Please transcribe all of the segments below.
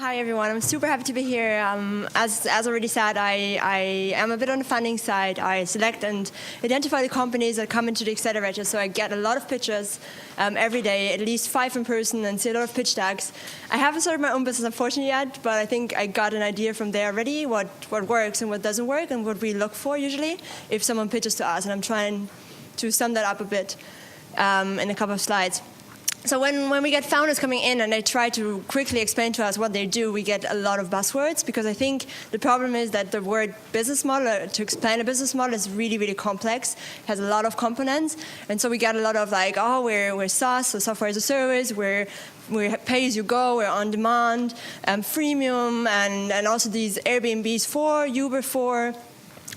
Hi, everyone. I'm super happy to be here. As already said, I am a bit on the funding side. I select and identify the companies that come into the accelerator, so I get a lot of pitches every day, at least 5 in person, and see a lot of pitch decks. I haven't started my own business, unfortunately, yet, but I think I got an idea from there already, what works and what doesn't work, and what we look for usually if someone pitches to us, and I'm trying to sum that up a bit in a couple of slides. So when we get founders coming in and they try to quickly explain to us what they do, we get a lot of buzzwords, because I think the problem is that the word business model, to explain a business model, is really, really complex. It has a lot of components. And so we get a lot of like, oh, we're SaaS, so software as a service, we're pay as you go, we're on demand, freemium, and also these Airbnbs for, Uber for.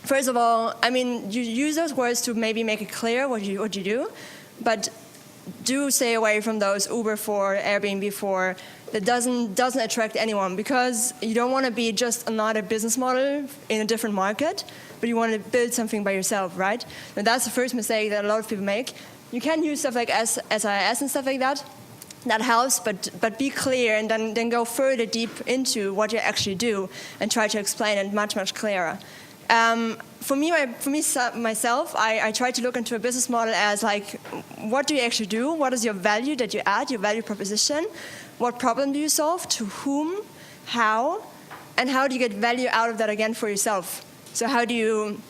First of all, I mean, you use those words to maybe make it clear what you do, but do stay away from those Uber for, Airbnb for. That doesn't attract anyone, because you don't want to be just another business model in a different market, but you want to build something by yourself, right? And that's the first mistake that a lot of people make. You can use stuff like SIS and stuff like that. That helps, but be clear, and then go further deep into what you actually do and try to explain it much, much clearer. For me, myself, I try to look into a business model as like, what do you actually do? What is your value that you add, your value proposition? What problem do you solve? To whom? How? And how do you get value out of that again for yourself? So how do you,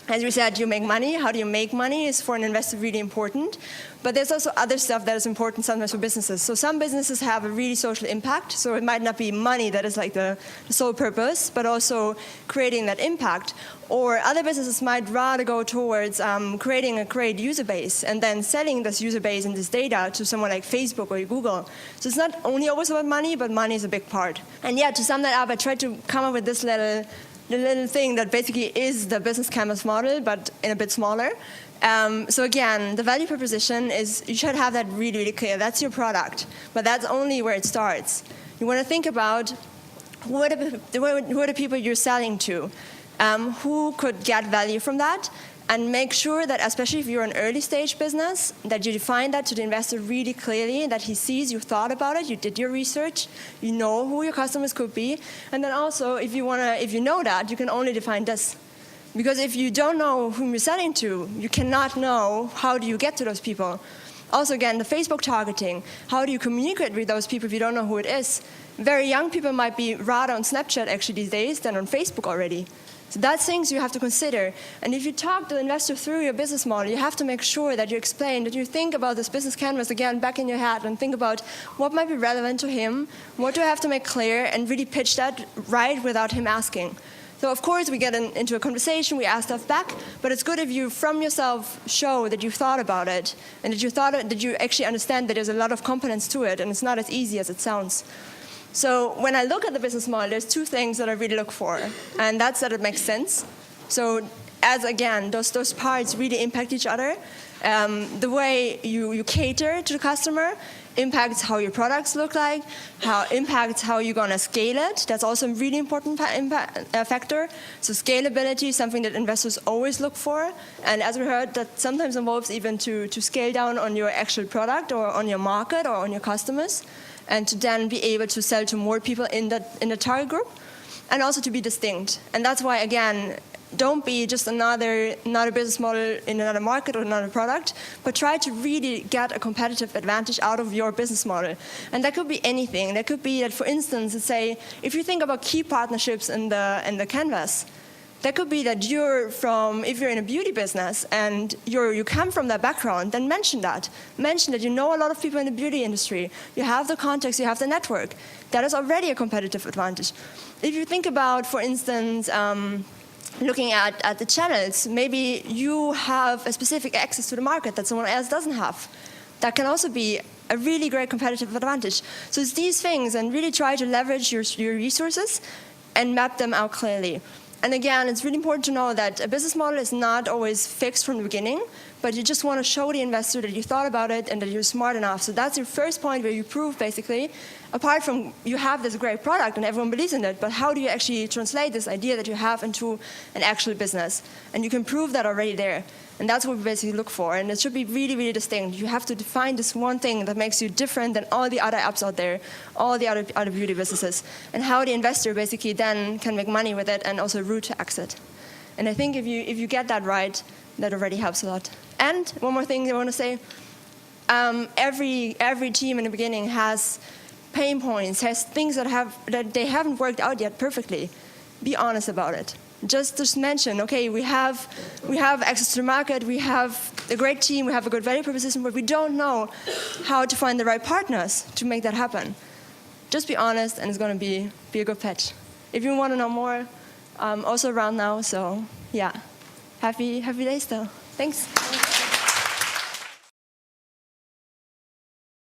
as we said, you make money. How do you make money is for an investor really important. But there's also other stuff that is important sometimes for businesses. So some businesses have a really social impact. So it might not be money that is like the sole purpose, but also creating that impact. Or other businesses might rather go towards creating a great user base and then selling this user base and this data to someone like Facebook or Google. So it's not only always about money, but money is a big part. And yeah, to sum that up, I tried to come up with this little thing that basically is the business canvas model, but in a bit smaller. So again, the value proposition is, you should have that really, really clear. That's your product, but that's only where it starts. You want to think about who are the people you're selling to, who could get value from that, and make sure that, especially if you're an early stage business, that you define that to the investor really clearly, that he sees you thought about it, you did your research, you know who your customers could be, and then also if you know that, you can only define this. Because if you don't know whom you're selling to, you cannot know how do you get to those people. Also, again, the Facebook targeting. How do you communicate with those people if you don't know who it is? Very young people might be rather on Snapchat actually these days than on Facebook already. So that's things you have to consider. And if you talk to the investor through your business model, you have to make sure that you explain, that you think about this business canvas again back in your head and think about what might be relevant to him, what do I have to make clear, and really pitch that right without him asking. So of course we get into a conversation, we ask stuff back, but it's good if you from yourself show that you've thought about it and that you actually understand that there's a lot of components to it and it's not as easy as it sounds. So when I look at the business model, there's 2 things that I really look for, and that's that it makes sense. So as again, those parts really impact each other. The way you cater to the customer impacts how your products look like, impacts how you're going to scale it. That's also a really important factor. So scalability is something that investors always look for. And as we heard, that sometimes involves even to scale down on your actual product or on your market or on your customers, and to then be able to sell to more people in the target group, and also to be distinct. And that's why, again, don't be just another business model in another market or another product, but try to really get a competitive advantage out of your business model. And that could be anything. That could be that, for instance, let's say, if you think about key partnerships in the canvas, that could be that if you're in a beauty business and you come from that background, then mention that. Mention that you know a lot of people in the beauty industry. You have the context, you have the network. That is already a competitive advantage. If you think about, for instance, looking at the channels, maybe you have a specific access to the market that someone else doesn't have. That can also be a really great competitive advantage. So it's these things, and really try to leverage your resources and map them out clearly. And again, it's really important to know that a business model is not always fixed from the beginning, but you just want to show the investor that you thought about it and that you're smart enough. So that's your first point where you prove, basically, apart from you have this great product and everyone believes in it, but how do you actually translate this idea that you have into an actual business? And you can prove that already there. And that's what we basically look for. And it should be really, really distinct. You have to define this one thing that makes you different than all the other apps out there, all the other beauty businesses, and how the investor basically then can make money with it and also route to exit. And I think if you get that right, that already helps a lot. And one more thing I want to say, every team in the beginning has pain points, has things that they haven't worked out yet perfectly. Be honest about it. Just mention, okay, we have access to the market, we have a great team, we have a good value proposition, but we don't know how to find the right partners to make that happen. Just be honest, and it's going to be a good pitch. If you want to know more, also around now, so yeah, happy days though. Thanks.